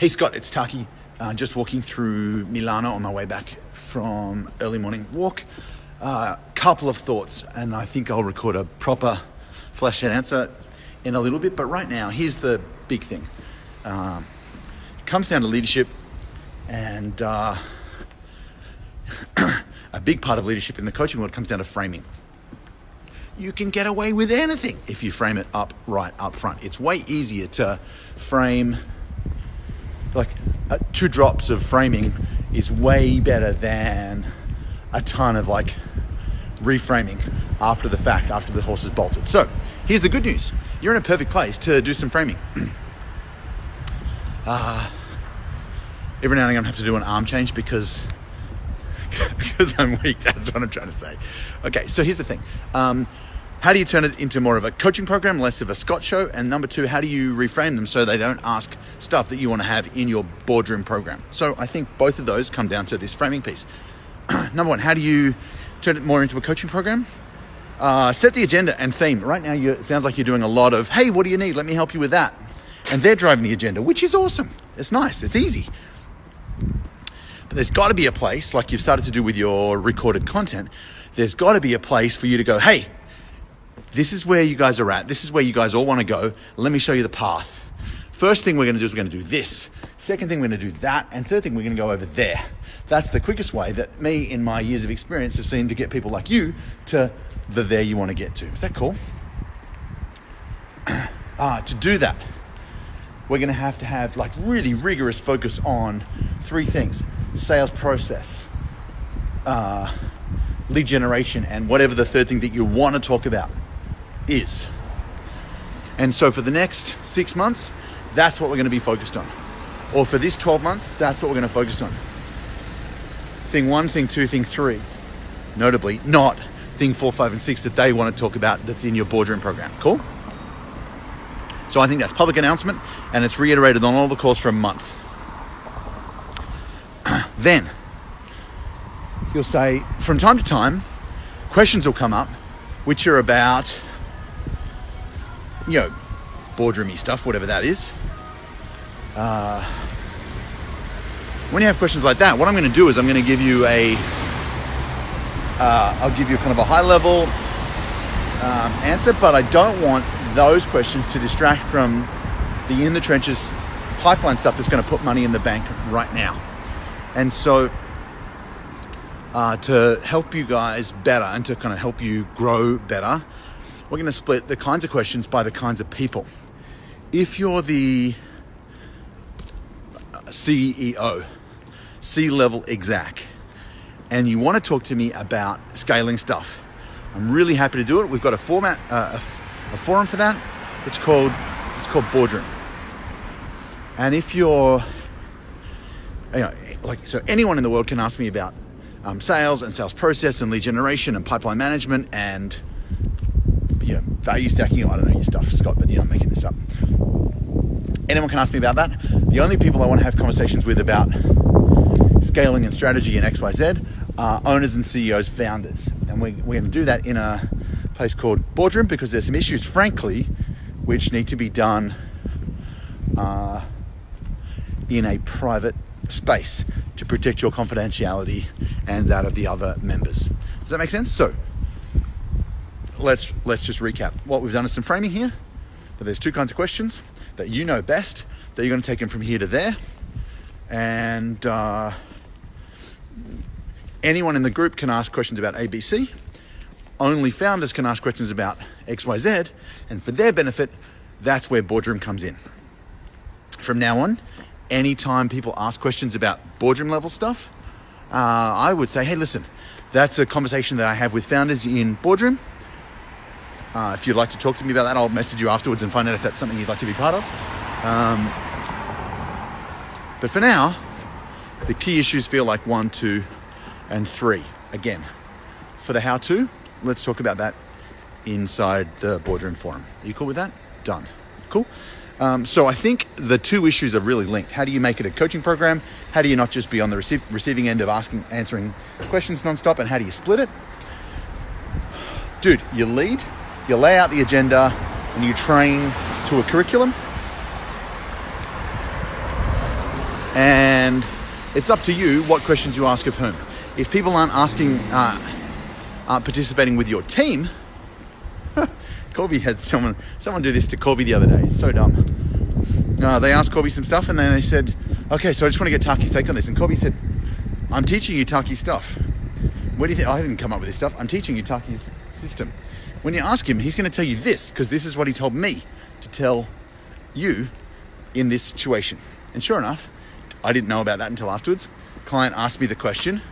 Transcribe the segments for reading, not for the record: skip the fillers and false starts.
Hey Scott, it's Taki. Just walking through Milano on my way back from early morning walk. Couple of thoughts, and I think I'll record a proper flash out answer in a little bit. But right now, here's the big thing. It comes down to leadership, and a big part of leadership in the coaching world comes down to framing. You can get away with anything if you frame it right up front. It's way easier to frame. Like 2 drops of framing is way better than a ton of reframing after the fact, after the horse is bolted. So here's the good news. You're in a perfect place to do some framing. Every now and again I have to do an arm change because I'm weak. That's what I'm trying to say. Okay, so here's the thing. How do you turn it into more of a coaching program, less of a Scott show? And number 2, how do you reframe them so they don't ask stuff that you want to have in your boardroom program? So I think both of those come down to this framing piece. Number 1, how do you turn it more into a coaching program? Set the agenda and theme. Right now, it sounds like you're doing a lot of, hey, what do you need? Let me help you with that. And they're driving the agenda, which is awesome. It's nice. It's easy. But there's got to be a place, like you've started to do with your recorded content, there's got to be a place for you to go, hey, this is where you guys are at. This is where you guys all want to go. Let me show you the path. First thing we're going to do is we're going to do this. Second thing, we're going to do that. And third thing, we're going to go over there. That's the quickest way that me, in my years of experience, have seen to get people like you to the there you want to get to. Is that cool? To do that, we're going to have really rigorous focus on 3 things: sales process, lead generation, and whatever the third thing that you want to talk about is. And so for the next 6 months, that's what we're going to be focused on. Or for this 12 months, that's what we're going to focus on. Thing 1, thing 2, thing 3. Notably, not thing 4, 5, and 6 that they want to talk about that's in your boardroom program. Cool? So I think that's public announcement, and it's reiterated on all the calls for a month. Then, you'll say, from time to time, questions will come up, which are about, boardroomy stuff, whatever that is. When you have questions like that, what I'm going to do is I'm going to give you I'll give you kind of a high level answer, but I don't want those questions to distract from the in the trenches pipeline stuff that's going to put money in the bank right now. And so to help you guys better and to kind of help you grow better, we're going to split the kinds of questions by the kinds of people. If you're the CEO, C-level exec, and you want to talk to me about scaling stuff, I'm really happy to do it. We've got a format, a forum for that. It's called Boardroom. And if you're, so anyone in the world can ask me about sales and sales process and lead generation and pipeline management and value stacking. I don't know your stuff, Scott, but I'm making this up. Anyone can ask me about that. The only people I want to have conversations with about scaling and strategy in XYZ are owners and CEOs, founders. And we're going to do that in a place called Boardroom because there's some issues, frankly, which need to be done in a private space to protect your confidentiality and that of the other members. Does that make sense? So let's just recap. What we've done is some framing here, but there's 2 kinds of questions that you know best that you're going to take them from here to there. And anyone in the group can ask questions about ABC. Only founders can ask questions about XYZ. And for their benefit, that's where Boardroom comes in. From now on, anytime people ask questions about boardroom level stuff, I would say, hey, listen, that's a conversation that I have with founders in Boardroom. If you'd like to talk to me about that, I'll message you afterwards and find out if that's something you'd like to be part of. But for now, the key issues feel like 1, 2, and 3. Again, for the how-to, let's talk about that inside the Boardroom forum. Are you cool with that? Done. Cool. So I think the 2 issues are really linked. How do you make it a coaching program? How do you not just be on the receiving end of answering questions nonstop? And how do you split it? Dude, you lead, you lay out the agenda, and you train to a curriculum. and it's up to you what questions you ask of whom. If people aren't participating with your team, Corby had someone do this to Corby the other day. It's so dumb. They asked Corby some stuff and then they said, okay, so I just want to get Taki's take on this. And Corby said, I'm teaching you Taki's stuff. What do you think? I didn't come up with this stuff. I'm teaching you Taki's system. When you ask him, he's going to tell you this because this is what he told me to tell you in this situation. And sure enough, I didn't know about that until afterwards. Client asked me the question.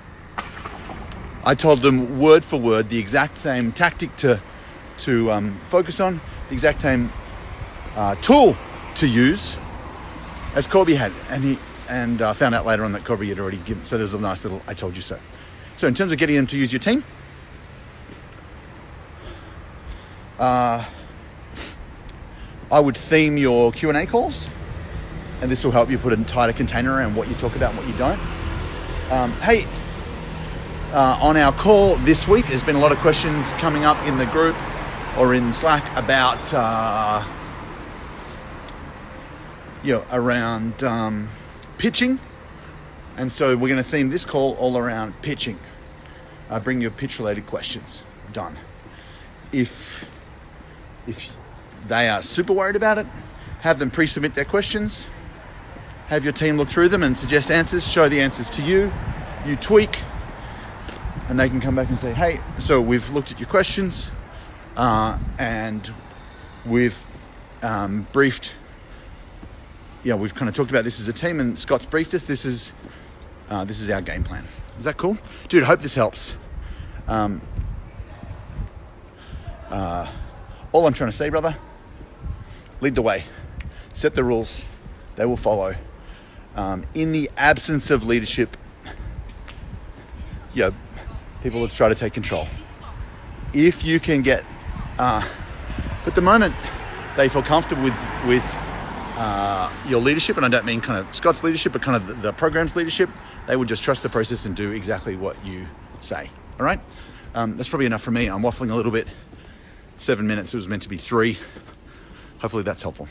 I told them word for word the exact same tactic to focus on, the exact same tool to use as Corby had, and found out later on that Corby had already given. So there's a nice little "I told you so." So in terms of getting them to use your team, I would theme your Q&A calls, and this will help you put a tighter container around what you talk about and what you don't. On our call this week, there's been a lot of questions coming up in the group or in Slack about around pitching, and so we're going to theme this call all around pitching. Bring your pitch-related questions. Done. If they are super worried about it, have them pre-submit their questions. Have your team look through them and suggest answers. Show the answers to you. You tweak, and they can come back and say, "Hey, so we've looked at your questions, and we've briefed. We've kind of talked about this as a team, and Scott's briefed us. This is our game plan." Is that cool, dude? Hope this helps. All I'm trying to say, brother, lead the way, set the rules, they will follow. In the absence of leadership, people will try to take control. If you can get, but the moment they feel comfortable with your leadership, and I don't mean kind of Scott's leadership, but kind of the program's leadership, they will just trust the process and do exactly what you say. All right? That's probably enough for me. I'm waffling a little bit. 7 minutes, it was meant to be 3. Hopefully that's helpful.